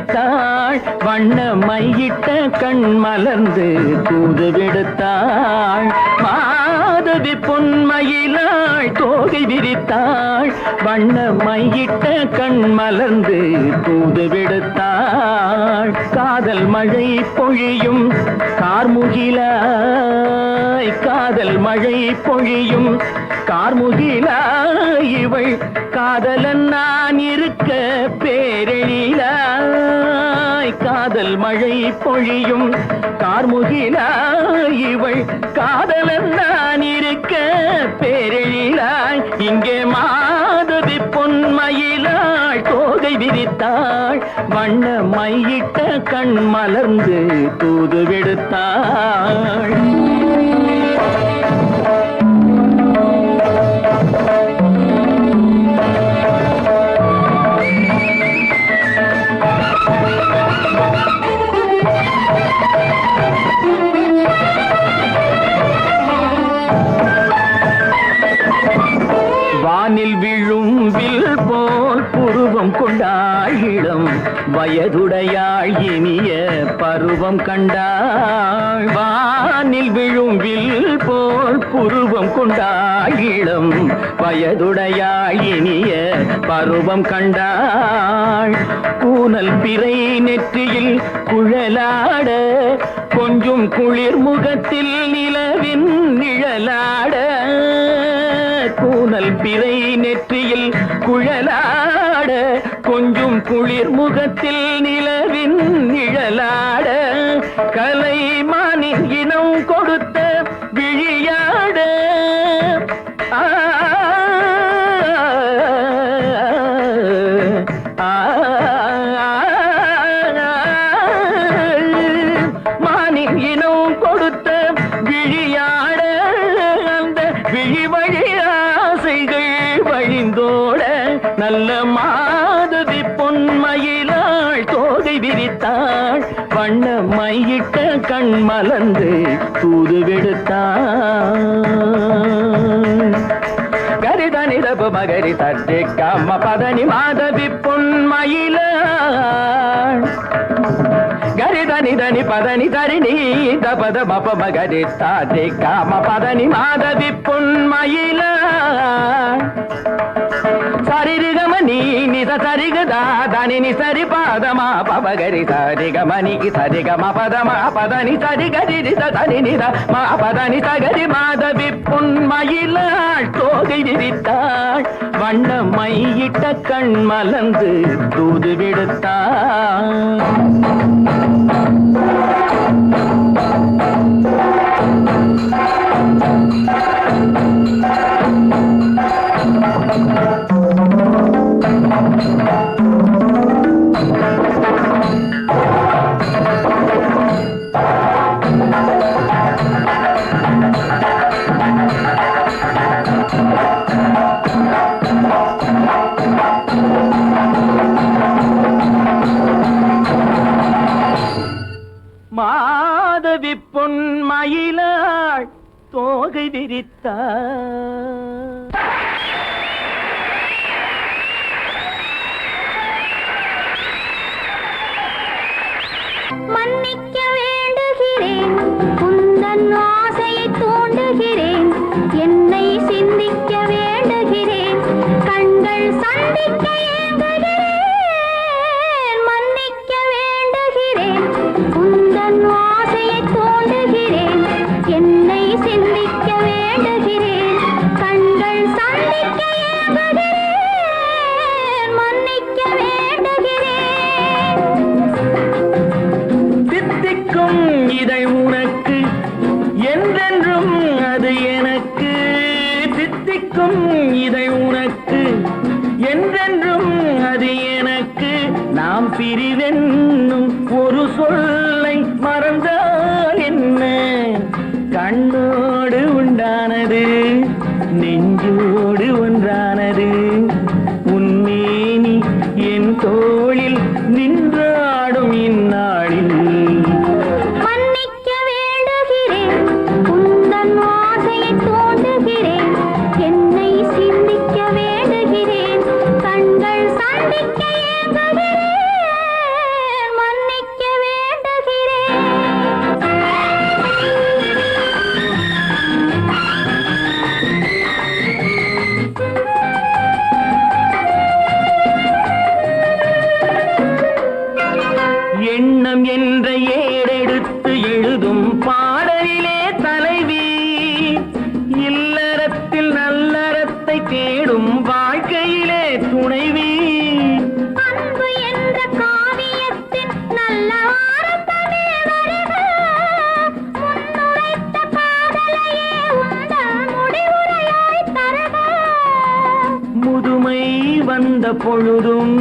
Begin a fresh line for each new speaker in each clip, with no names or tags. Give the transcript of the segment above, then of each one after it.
விரித்தாள் வண்ண மையிட்ட கண் மலர்ந்து தூது விடுத்தாள் மாதவி பொன்மயிலாள் தோகை விரித்தாள் வண்ண மையிட்ட கண் மலர்ந்து தூது விடுத்தாள் காதல் மழை பொழியும் கார்முகிலாய் காதல் மழை பொழியும் கார்முகிலாய் இவள் காதலன் நான் இருக்க பேரெழிலாய் காதல் மழை பொழியும் கார்முகிலாய் இவள் காதலன் நான் இருக்க பேரெழிலாய் இங்கே மாதவி பொன்மயிலாள் தோகை விரித்தாள் வண்ண மையிட்ட கண் மலர்ந்து தூது விடுத்தாள் வானில் விழும் வில் போல் புருவம் கொண்டாள் இளம் வயதுடையாள் இனிய பருவம் கண்டாள் வானில் விழும் வில் போல் புருவம் கொண்டாள் இளம் வயதுடையாள் இனிய பருவம் கண்டாள் கூனல் பிறை நெற்றியில் குழலாட கொஞ்சம் குளிர் முகத்தில் நிலவின் நிழலாட கூனல் பிறை நெற்றியில் குழலாட கொஞ்சம் குளிர் முகத்தில் நிலவின் நிழலாட கலைமானின் இனம் கொடுத்த விழியாட மானின் இனம் கொடுத்த விழியாட அந்த விழி வழி வழிந்தோட நல்ல மாதவி பொன்மயிலாள் தோகை விரித்தாள் வண்ண மையிட்ட கண் மலர்ந்து தூது விடுத்தாள் கரிதனி தபு மகரி சர்ஜி கம்ம பதனி மாதவி பொன்மயிலாள் கரிதனி தனி பதனி தரிணி தபத பப மகரி சாதி காம பதனி மாதவி பொன்மயிலாள் சரிகமணி நித சரிகதா தனி நி சரி பாதமா பபகரி சரிகமணி சரிகம பதமா பதனி சரிகரி தனி நித மா பதனி சகரி மாதவி பொன்மயிலாள் தோகை விரித்தாள் வண்ண மையிட்ட கண் மலர்ந்து தூது விடுத்தாள் மாதவி பொன்மயிலாள் தோகை விரித்தாள்
மன்னிக்க வேண்டுகிறேன் உந்தன் ஆசையை தூண்டுகிறேன் என்னை சிந்திக்க வேண்டுகிறேன் கண்கள் சந்திக்க ஏங்குகிறேன் மன்னிக்க வேண்டுகிறேன் உந்தன் ஆசையை தூண்டுகிறேன் என்னை சிந்திக்க வேண்டுகிறேன் கண்கள் சந்திக்க ஏங்குகிறேன் மன்னிக்க வேண்டுகிறேன்
தித்திக்கும் இதை உனக்கு என்றென்றும் அது எனக்கு தித்திக்கும் இதை உனக்கு என்றென்றும் அது எனக்கு நாம் பிரிவென்னும் ஒரு சொல்லை மறந்தால் என்ன கண்ணோடு உண்டானது நெஞ்சோடு ஒன்றானது உன்மேனி என் தோளில் நின்றாடும் இந்நாளில்
மன்னிக்க வேண்டுகிறேன் உந்தன் ஆசையை தூண்டுகிறேன் என்னை
எந்த பொழுதும்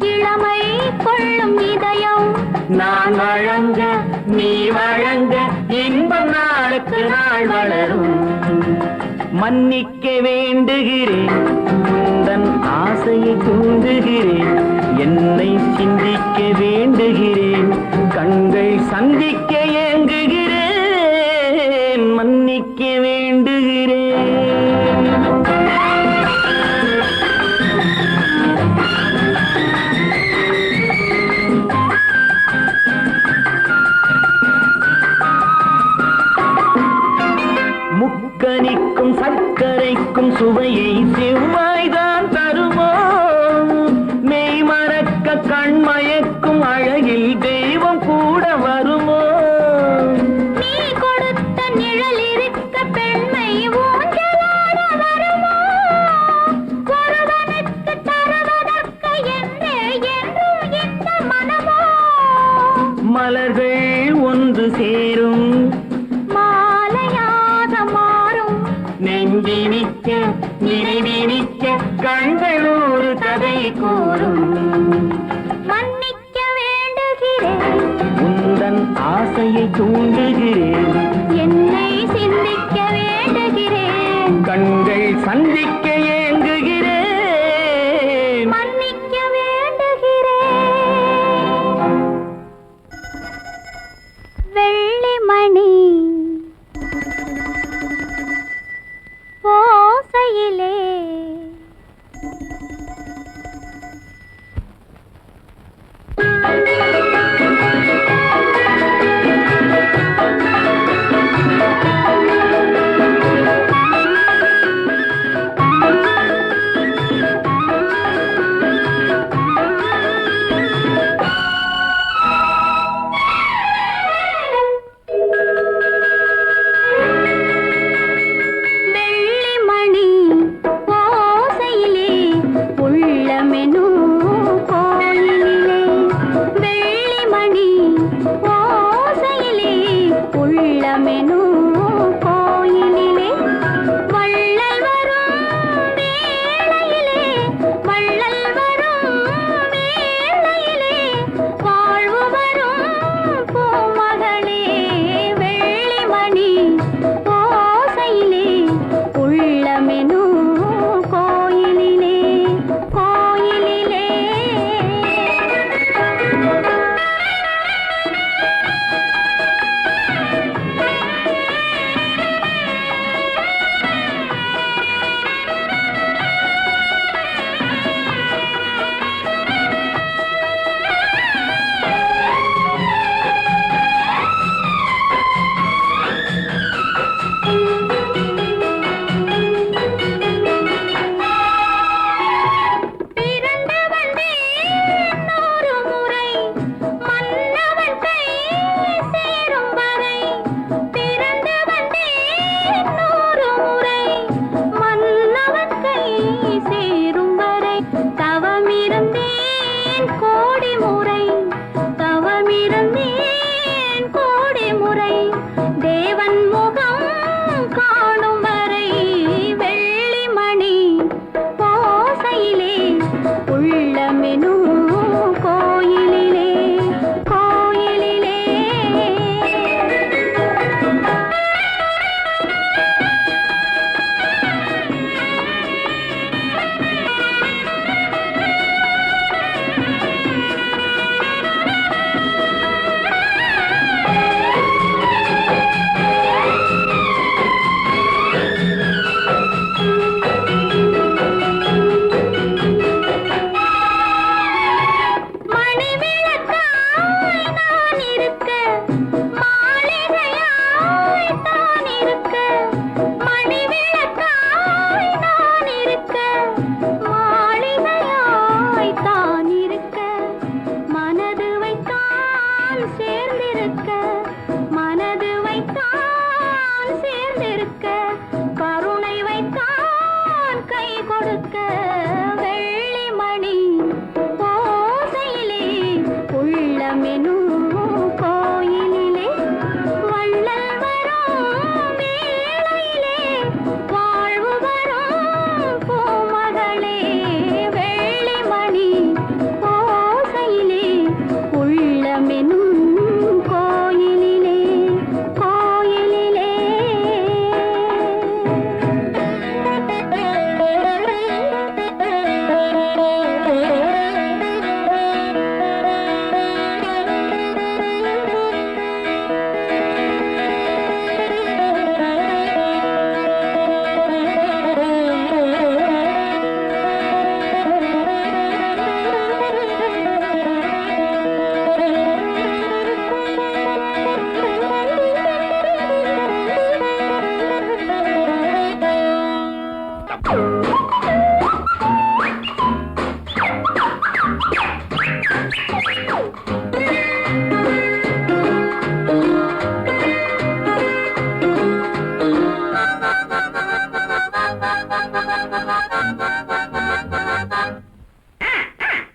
இளமை கொள்ளும் இதயம்
நான் வழங்க நீ வழங்க இன்பம் நாளுக்கு நாள் வளரும். மன்னிக்க வேண்டுகிறேன் உந்தன் ஆசையை தூண்டுகிறேன், என்னை சிந்திக்க வேண்டுகிறேன், கண்கள் சந்திக்க ஏங்குகிறேன், மன்னிக்க வேண்டுகிறேன். முக்கனிக்கும் சர்க்கரைக்கும் சுவையை செவ்வாய்தான் தருமோ, மெய் மறக்க கண்மயக்கும் அழகில் தெய்வம் கூட வருமோ.
நீ கொடுத்த நிழல் இருக்க பெண்மை ஊஞ்சலாட வருமோ, ஒருவனுக்கு தருவதற்கு என்றே என்றும் இந்த மனமோ.
மலர்கள் ஒன்று சேரும்
மாலையாக மாறும்
நெஞ்சினிக்க நினைவினிக்க கண்கள் ஒரு கதை கூறும்.
மன்னிக்க வேண்டுகிறேன்
உந்தன் ஆசையை தூண்டுகிறேன்,
என்னை சிந்திக்க வேண்டுகிறேன்,
கண்கள் சந்திக்க ஏங்குகிறேன்,
மன்னிக்க வேண்டுகிறேன். வெள்ளிமணி ஓசையிலே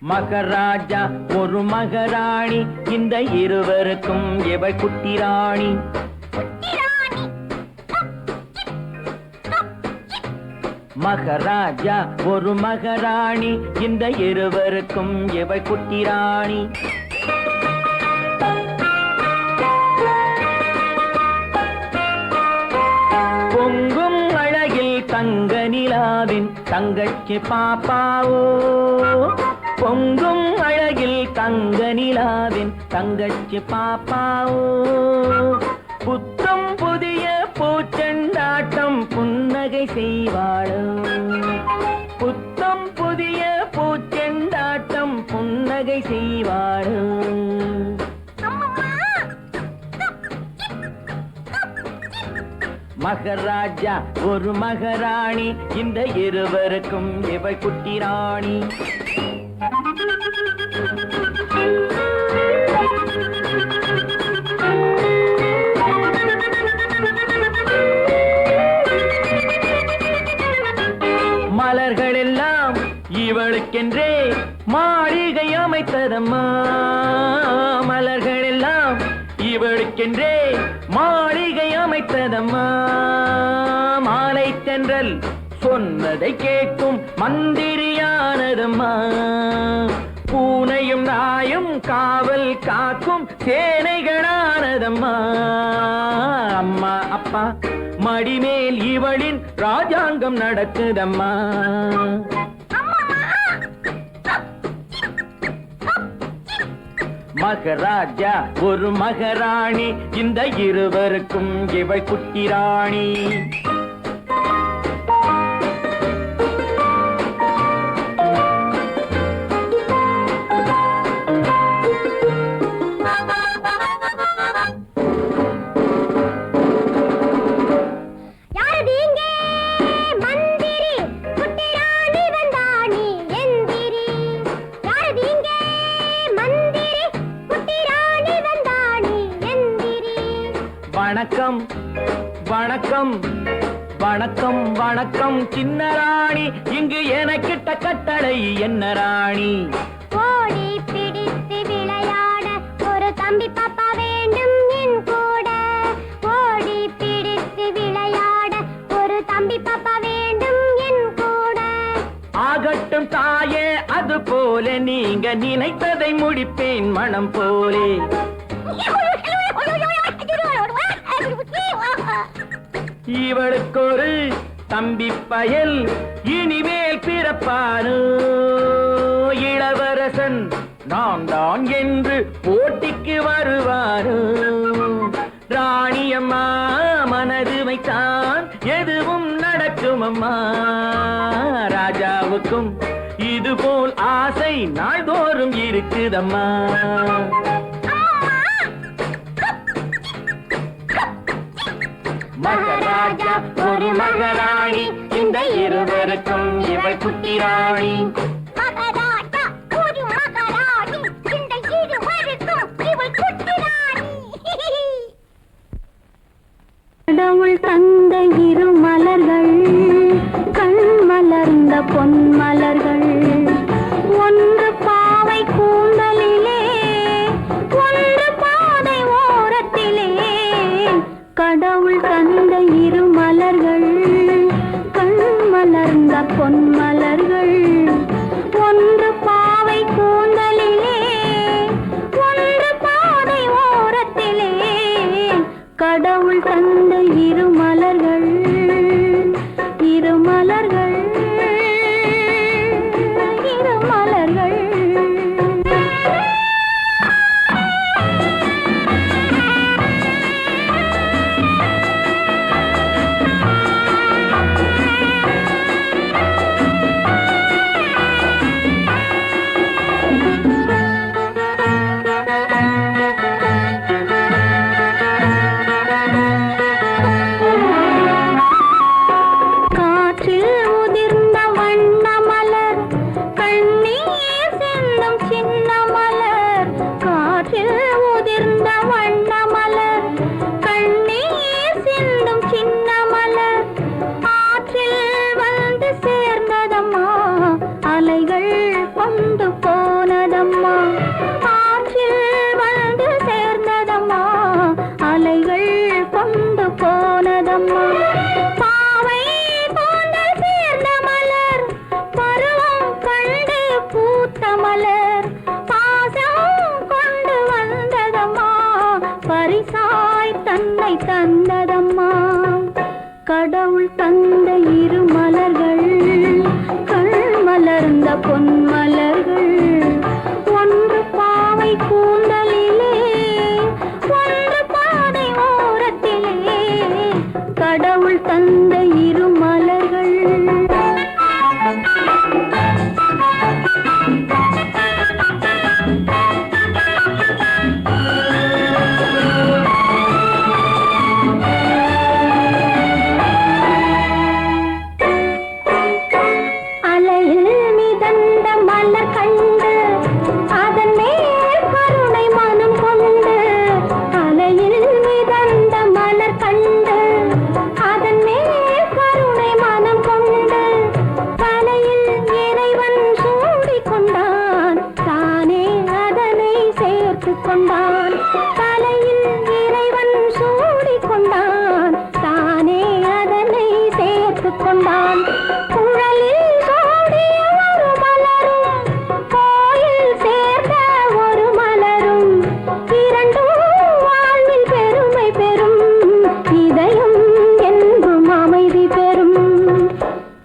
மகராஜா ஒரு மகராணி இந்த இருவருக்கும் இவள் குட்டி ராணி. மகராஜா ஒரு மகராணி இந்த இருவருக்கும் இவள் குட்டி ராணி. பொங்கும் அழகில் தங்க நிலாவின் தங்கச்சி பாப்பாவோ. பொங்கும் அழகில் தங்க நிலாவின் தங்கச்சி பாப்பாவோ. புத்தம் புதிய பூச்செண்டாட்டம் புன்னகை செய்வாளோ. புத்தம் புதிய பூச்செண்டாட்டம் புன்னகை செய்வாளோ. மகராஜா ஒரு மகராணி இந்த இருவருக்கும் இவள் குட்டி ராணி. மலர்கள் எல்லாம் இவளுக்கென்றே மாளிகை அமைத்ததம்மா. மலர்கள் எல்லாம் இவளுக்கென்றே மாளிகை அமைத்ததம்மா. மாலை தென்றல் சொன்னதை கேட்கும் மந்திரியானதம்மா. பூனையும் நாயும் காவல் காக்கும் சேனைகளானதம்மா. அம்மா அப்பா மடிமேல் இவளின் ராஜாங்கம் நடக்குதம்மா. மகராஜா ஒரு மகராணி இந்த இருவருக்கும் இவள் குட்டி ராணி. வணக்கம் வணக்கம் வணக்கம் வணக்கம் சின்ன ராணி. இங்கு எனக்கிட்ட கட்டளை என்ன ராணி?
ஓடி பிடித்து விளையாட ஒரு தம்பி பாப்பா வேண்டும் என் கூட. ஓடி பிடித்து விளையாட ஒரு தம்பி பாப்பா வேண்டும் என் கூட.
ஆகட்டும் தாயே அது போல நீங்க நினைத்ததை முடிப்பேன் மனம் போலே. இவளுக்கு ஒரு தம்பி பயல் இனிமேல் பிறப்பானோ. இளவரசன் நான் தான் என்று போட்டிக்கு வருவானோ. ராணியம்மா மனது வைத்தான் எதுவும் நடக்குமம்மா. ராஜாவுக்கும் இதுபோல் ஆசை நாள்தோறும் இருக்குதம்மா. மகராஜா ஒரு மகராணி இந்த இருவருக்கும் இவள் குட்டி ராணி.
மகராஜா ஒரு மகராணி இந்த இருவருக்கும் இவள் குட்டி ராணி. கடவுள் தந்த இரு மலர்கள் கண் மலர்ந்த பொன் மலர்கள். ஒன்று பாவை கூந்தலிலே ஒன்று பாதை ஓரத்திலே. கடவுள் தந்த இரு மலர்கள் கண் மலர்ந்த பொன் மலர்கள். ஒன்று பாவை கூந்தலிலே ஒன்று பாதை ஓரத்திலே. கடவுள் தந்த இரு மலர்கள் இரு மலர்கள் இரு மலர்கள். தந்ததம்மா கடவுள் தந்த இரு மலர்கள் கண் மலர்ந்த பொன் மலர்கள் ஒன்று பாவை கூந்தலிலே ஒன்று பாதை ஓரத்திலே கடவுள் தந்த இரு மலர்கள்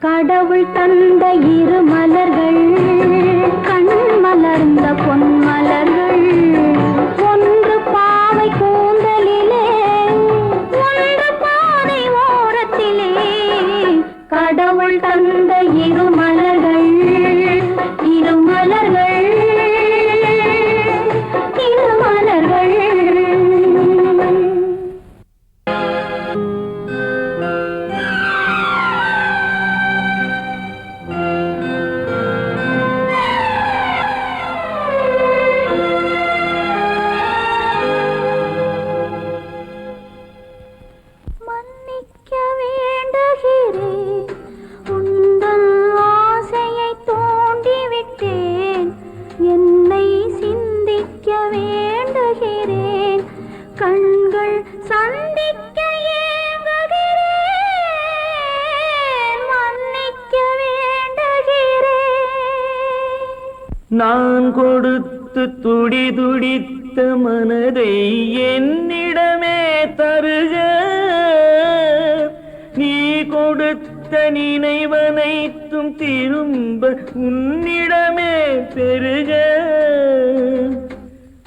கடவுள் தந்த இரு மலர்கள் கண் மலர்ந்த பொன் மலர்கள் ஒன்று பாவை கூந்தலிலே ஒன்று பாதை ஓரத்திலே கடவுள் தந்த இரு மலர்கள் இரு மலர்கள் இரு மலர்கள் கண்கள் சந்திக்க ஏங்குகிறேன் மன்னிக்க வேண்டுகிறேன்
நான் கொடுத்து துடி துடித்த மனதை என்னிடமே தருக நீ கொடுத்த நினைவனைத்தும் திரும்ப உன்னிடமே பெருக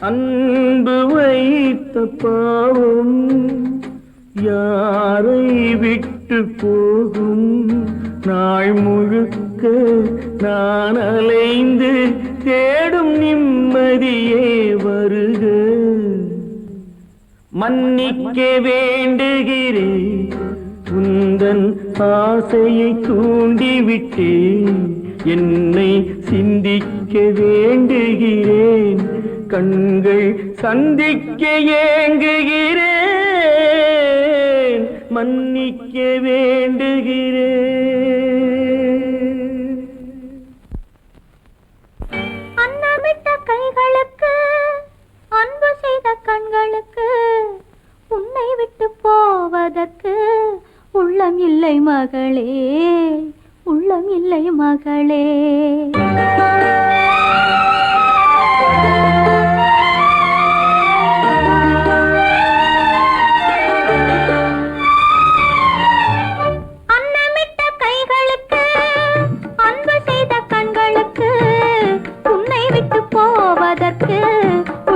அன்பு வைத்த பாவம் யாரை விட்டு போகும் நாள் முழுக்க நான் அலைந்து தேடும் நிம்மதியே வருக மன்னிக்க வேண்டுகிறேன் உந்தன் ஆசையை தூண்டிவிட்டேன் என்னை சிந்திக்க வேண்டுகிறேன் கண்கள் சந்திக்க ஏங்குகிறேன் மன்னிக்க வேண்டுகிறேன்
அன்னமிட்ட கைகளுக்கு அன்பு செய்த கண்களுக்கு உன்னை விட்டு போவதற்கு உள்ளம் இல்லை மகளே உள்ளம் இல்லை மகளே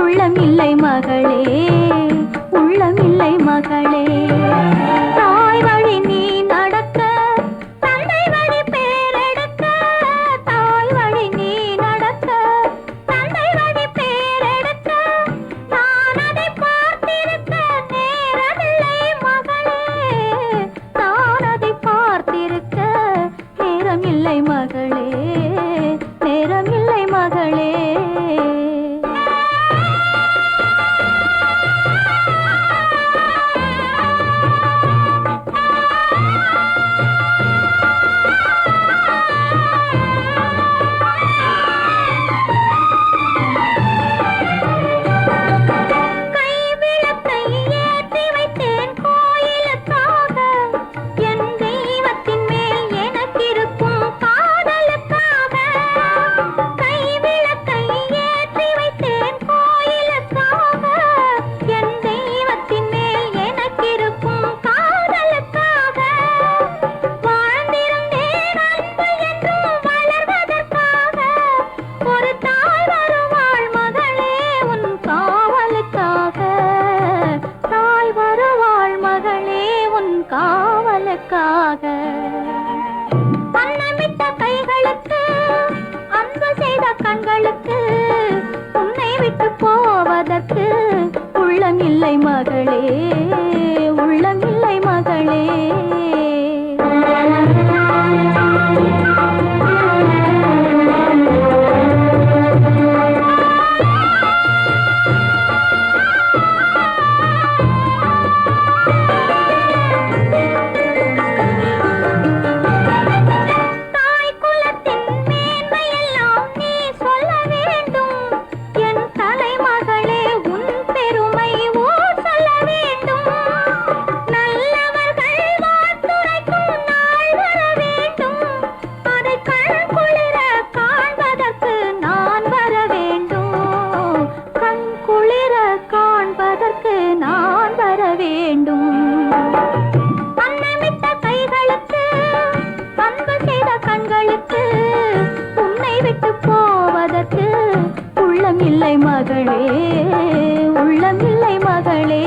உள்ளமில்லை மகளே உள்ளமில்லை மகளே தாய் வழி நீ நடக்க தந்தை வழி பேரெடுக்க தாய் வழி நீ கைகளுக்காக அன்னமிட்ட கைகளுக்கு அன்பு செய்த கண்களுக்கு உன்னை விட்டு போவதற்கு உள்ளம் இல்லை மகளே, உள்ளம் இல்லை மகளே. நான் வர வேண்டும். அன்னமிட்ட கைகளுக்கு அன்பு செய்த கண்களுக்கு உன்னை விட்டு போவதற்கு உள்ளம் இல்லை மகளே, உள்ளம் இல்லை மகளே.